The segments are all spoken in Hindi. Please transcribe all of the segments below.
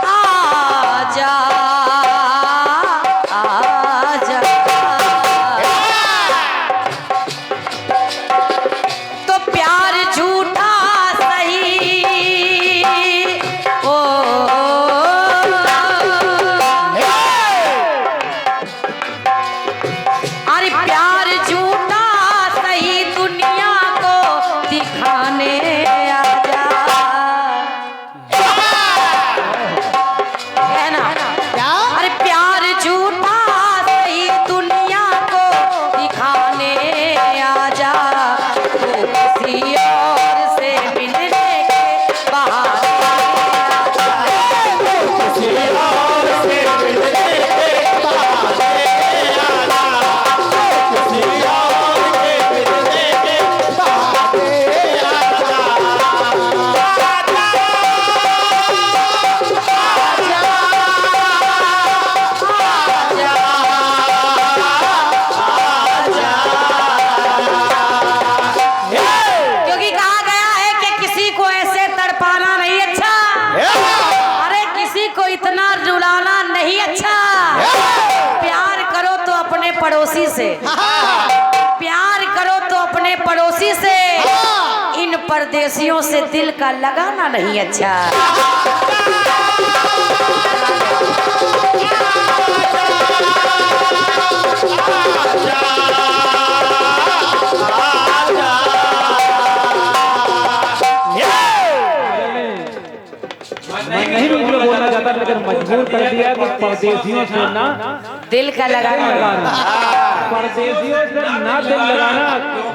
आजा आजा। तो प्यार झूठा सही ओ अरे प्यार झूठा सही दुनिया को दिखाने आजा। है ना? अरे प्यार झूठा सही दुनिया को दिखाने आजा। तो किसी और से मिलने के बहाने आजा। किसी और से मिलने के बहाने आजा। किसी और से मिलने के बहाने आजा। क्योंकि कहा गया है कि किसी को ऐसे तड़पाना नहीं अच्छा। अरे किसी को इतना रुलाना नहीं अच्छा। प्यार करो तो अपने पड़ोसी से, प्यार करो तो अपने पड़ोसी से। इन परदेसियों से दिल का लगाना नहीं अच्छा। मैं नहीं मुझे बोलना चाहता, लेकिन मजबूर कर दिया कि परदेसियों से ना दिल का लगाना। परदेसियों से ना दिल लगाना,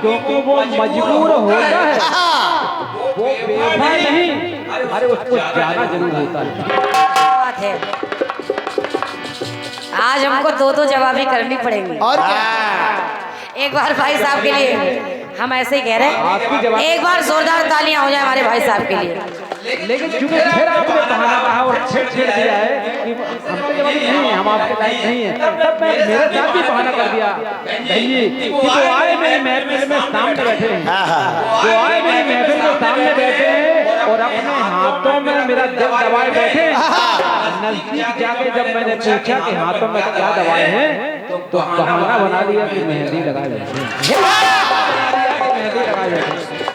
क्योंकि वो मजबूर होता है, वो बेवफा नहीं, अरे उसको जाना जरूर होता है। बात है, आज हमको दो दो जवाबी करनी पड़ेंगी। और क्या? एक बार भाई साहब के लिए हम ऐसे ही कह रहे हैं, एक बार जोरदार तालियां हो जाए हमारे भाई साहब के लिए। लेकिन चूंकि फिर आपने बहाना कहा और छेड़ दिया है कि हमको जवाब नहीं है, हम आपके लायक नहीं है, तब मैं मेरे साथ भी बहाना कर दिया कि वो आए मेरी महफिल में सामने बैठे हैं, वो आए मेरी महफिल में सामने बैठे हैं और अपने हाथों में मेरा दिल दबाए बैठे। नजदीक जाके जब मैंने पूछा कि हाथों में क्या दबाए हैं, तो बहाना बना लिया कि मेहंदी लगाए बैठे।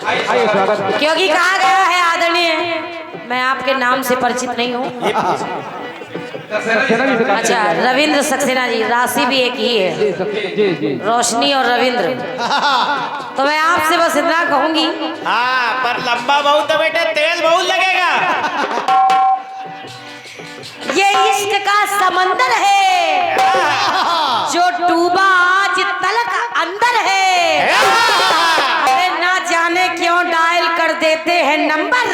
आइए स्वागत। क्योंकि कहा गया है आदरणीय, मैं आपके नाम से परिचित नहीं हूँ। अच्छा, रविंद्र सक्सेना जी, राशि भी एक ही है, जी रोशनी और रविंद्र। तो मैं आपसे बस इतना कहूंगी, हाँ, पर लंबा बहुत है बेटे, तेल बहुत लगेगा। ये इश्क का समंदर है जो डूबा आज तलक अंदर है। अरे ना जाने क्यों डायल कर देते हैं नंबर,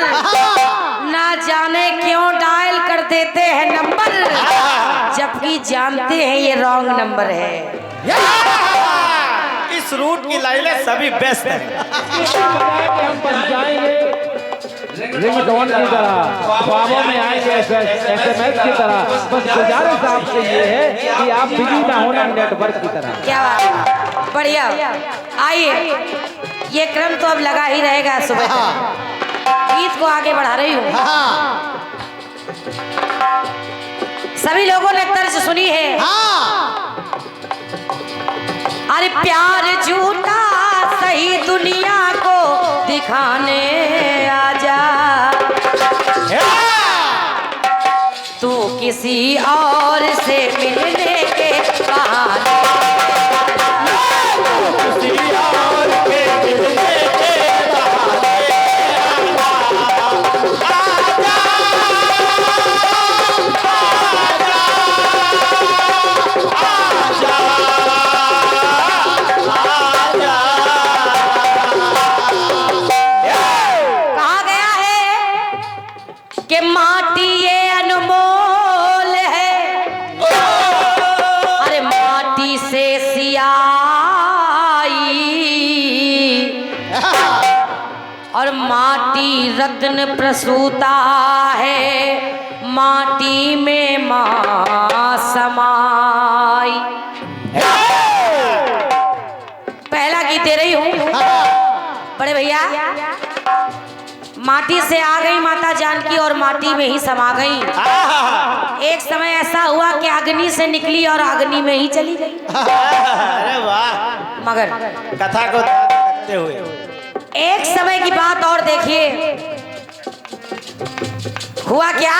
ना जाने क्यों डायल कर देते हैं नंबर, जबकि जानते हैं ये रॉन्ग नंबर है। इस रूट की लाइनें सभी बेस्ट है। हम बच जाएंगे रिंगटोन की तरह, ख्वाबों में आएंगे SMS की तरह। बस गुजारिश आपसे ये है कि आप बिजी ना होना नेटवर्क की तरह। क्या बात, बढ़िया। आइए, ये क्रम तो अब लगा ही रहेगा सुबह तक। गीत को आगे बढ़ा रही हूँ। सभी लोगों ने तर्ज सुनी है। अरे प्यार झूठा सही दुनिया को दिखाने आजा। तू किसी और से मिलने के बहाने किसी और के मिलने के बहाने माटी ये अनमोल है। अरे माटी से सियाई और माटी रत्न प्रसूता है, माटी में मां समाई। पहला गीत दे रही हूँ बड़े भैया। माटी से आ गई माता माता जानकी और माटी में ही समा गई। एक समय ऐसा हुआ कि अग्नि से निकली और अग्नि में ही चली गई। अरे वाह, मगर कथा को रखते हुए एक समय की बात और देखिए, हुआ क्या?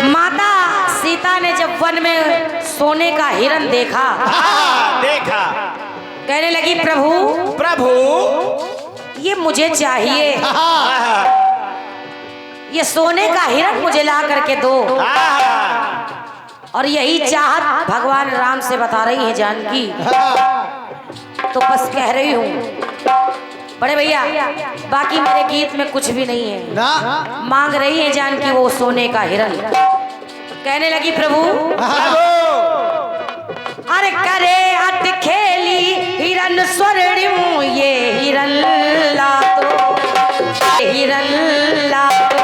माता सीता ने जब वन में सोने का हिरण देखा, देखा, कहने लगी प्रभु प्रभु ये मुझे चाहिए, ये सोने का हिरण मुझे ला करके दो। और यही चाहत भगवान राम से बता रही है जानकी। तो बस कह रही हूँ बड़े भैया, बाकी मेरे गीत में कुछ भी नहीं है ना। मांग रही है जानकी वो सोने का हिरण। कहने लगी प्रभु अरे करे अट खेली हिरण स्वर्णिम, ये हिरण ला दो, हिरण ला दो।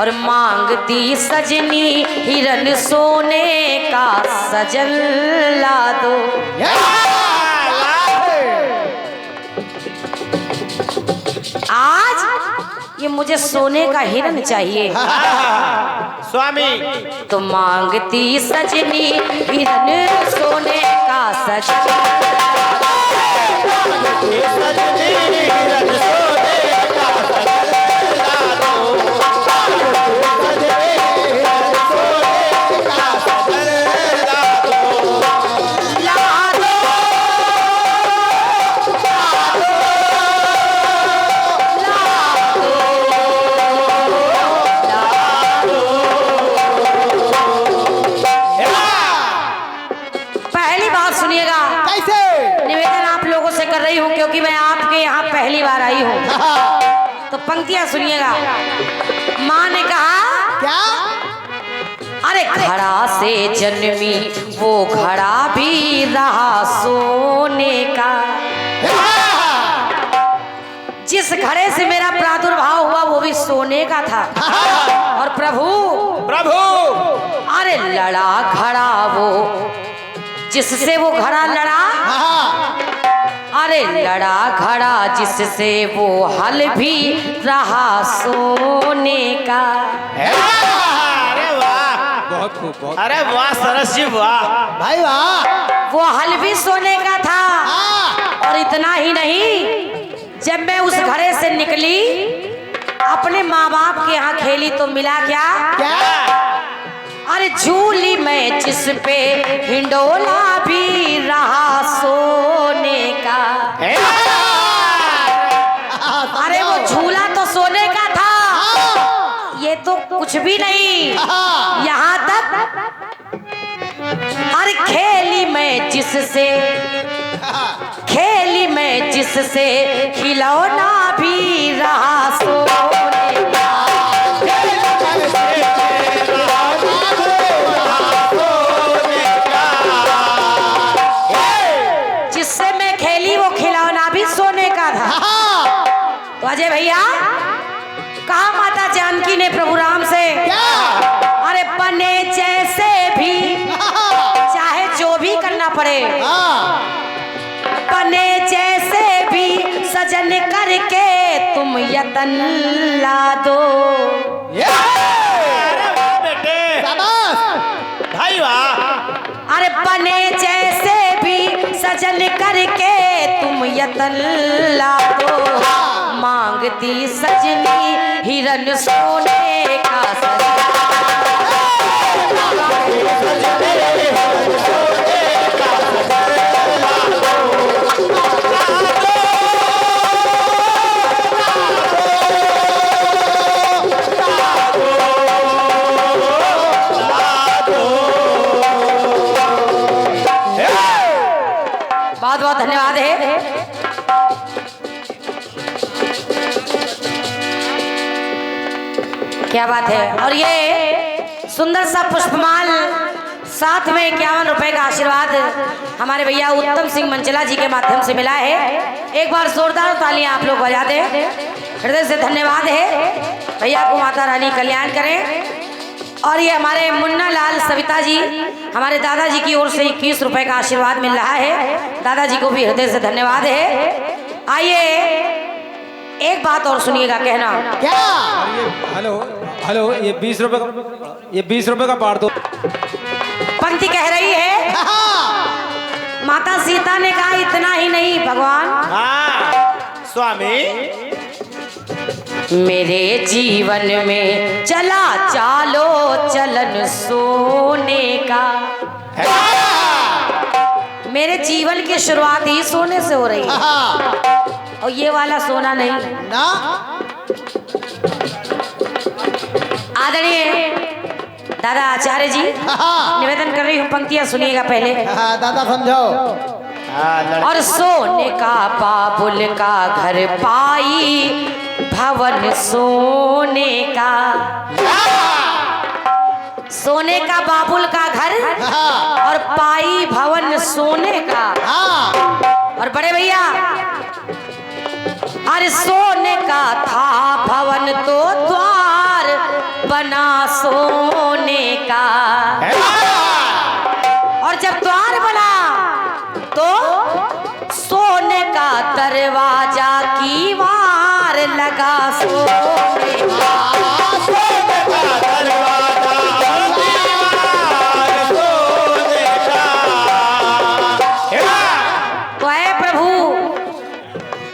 और मांगती सजनी हिरण सोने का सजन ला दो। आज ये मुझे सोने का हिरण चाहिए स्वामी। तो मांगती सजनी हिरण सोने का सजन। क्योंकि मैं आपके यहाँ पहली बार आई हूँ तो पंक्तियां सुनिएगा। माँ ने कहा क्या? अरे घड़ा से जन्मी वो घड़ा भी रहा सोने का। जिस घड़े से मेरा प्रादुर्भाव हुआ वो भी सोने का था। और प्रभु प्रभु अरे लड़ा घड़ा वो जिससे वो घड़ा लड़ा, अरे लड़ा घड़ा जिससे वो हल भी रहा सोने का। अरे वाह, बहुत खूब, बहुत। अरे वाह सरस जी वाह भाई वाह। वो हल भी सोने का था। और इतना ही नहीं, जब मैं उस घरे से निकली अपने माँ बाप के यहाँ खेली तो मिला क्या? अरे झूली में जिस पे हिंडोला भी रहा सोने का। अरे वो झूला तो सोने का था, ये तो कुछ भी नहीं। यहाँ तक अरे खेली में जिससे खिलौना भी रहा सोने का। जिससे मैं खेली वो खिलौना भी सोने का था। तो अजय भैया कहा माता जानकी ने प्रभु राम से, अरे बने जैसे भी चाहे जो भी करना पड़े, बने जैसे भी सजन करके तुम यतन ला दो। अरे वाह बेटे, भाई वाह। अरे बने जैसे भी सजन करके तुम यतन ला दो। मांगती सजनी हिरण सोने का सजन। बहुत बहुत धन्यवाद है। क्या बात है। और ये सुंदर सा पुष्पमाल साथ में 51 रुपए का आशीर्वाद हमारे भैया उत्तम सिंह मंचला जी के माध्यम से मिला है। एक बार जोरदार तालियां आप लोग बजा दें। हृदय से धन्यवाद है। भैया को माता रानी कल्याण करें। और ये हमारे मुन्ना लाल सविता जी, हमारे दादाजी की ओर से 21 रुपए का आशीर्वाद मिल रहा है। दादाजी को भी हृदय से धन्यवाद है। आइए एक बात और सुनिएगा, कहना क्या? हेलो हेलो, ये 20 रुपए का बांट दो। पंक्ति कह रही है, हाँ। माता सीता ने कहा इतना ही नहीं भगवान, हाँ स्वामी, मेरे जीवन में चला चालो चलन सोने का। मेरे जीवन की शुरुआत ही सोने से हो रही है, हाँ। और ये वाला सोना नहीं। ना। आदरणीय दादा आचार्य जी, हाँ। निवेदन कर रही हूँ, पंक्तियां सुनिएगा पहले। हाँ, दादा समझो। और सोने का बाबुल का घर पाई भवन सोने का। सोने का बाबुल का घर हाँ। और पाई भवन सोने का। हाँ। और बड़े भैया, अरे सोने का था भवन तो द्वार बना सोने का। और जब द्वार बना तो सोने का दरवाजा की वार लगा सोने का। तो है प्रभु,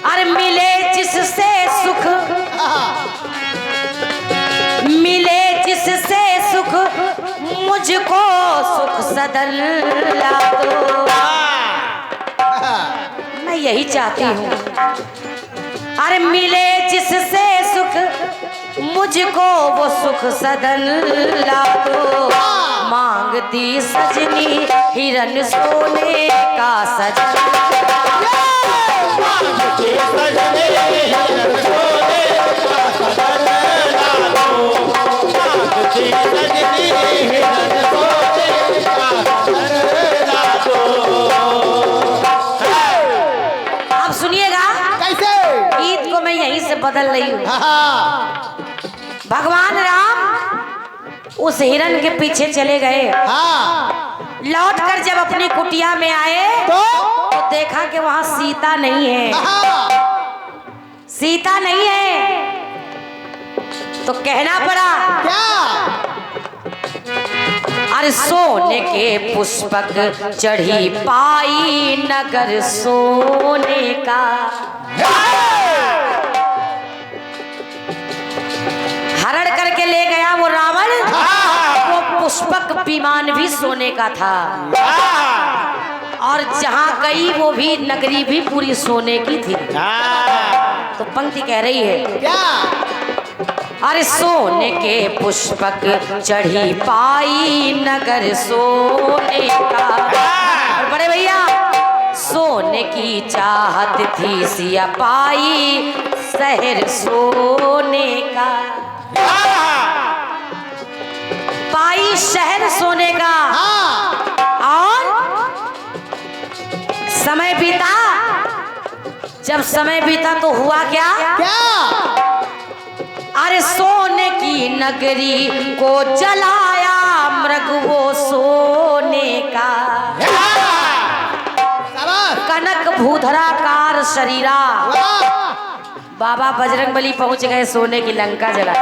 अरे मिले जिससे सुख, मिले जिससे सुख, मुझको सुख सदन ला दो। मैं यही चाहती हूँ, अरे मिले जिससे सुख, मुझको वो सुख सदन ला दो। मांगती सजनी हिरन सोने का सजन। अब सुनिएगा, कैसे? गीत को मैं यहीं से बदल रही हूँ। हाँ। भगवान राम उस हिरन के पीछे चले गए। हाँ। लौटकर जब अपनी कुटिया में आए तो तो देखा कि वहां सीता नहीं है। हाँ। सीता नहीं है तो कहना पड़ा, क्या? अरे सोने के पुष्पक चढ़ी पाई नगर सोने का। हरण करके ले गया वो रावण, वो पुष्पक विमान भी सोने का था। और जहां गई वो भी नगरी भी पूरी सोने की थी। तो पंक्ति कह रही है, क्या? अरे सोने के पुष्पक चढ़ी पाई नगर सोने का। और बड़े भैया, सोने की चाहत थी सिया पाई शहर सोने का। पाई शहर सोने का। हाँ। और समय बीता, जब समय बीता तो हुआ क्या? क्या? अरे सोने की नगरी को जलाया मृग वो सोने का। कनक भूधराकार शरीरा। बाबा बजरंगबली पहुंच गए, सोने की लंका जला,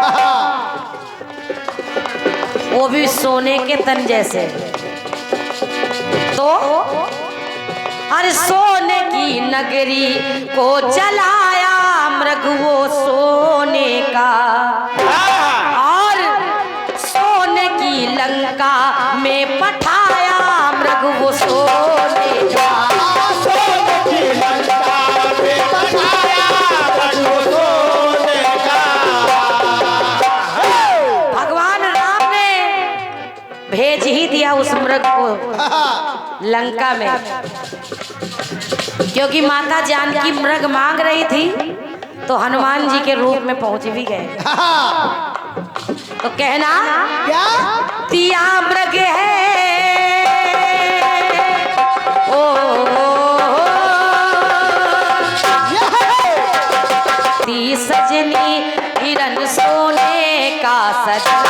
वो भी सोने के तन जैसे। तो अरे सोने की नगरी को जलाया मृग वो सोने का। और सोने की लंका में पठाया मृग वो सोने का। भगवान राम ने भेज ही दिया उस मृग को लंका में, क्योंकि माता जानकी मृग मांग रही थी तो हनुमान जी के रूप में पहुंच भी गए। तो कहना, क्या? तिया मृग है ओ ती सजनी हिरन सोने का सजने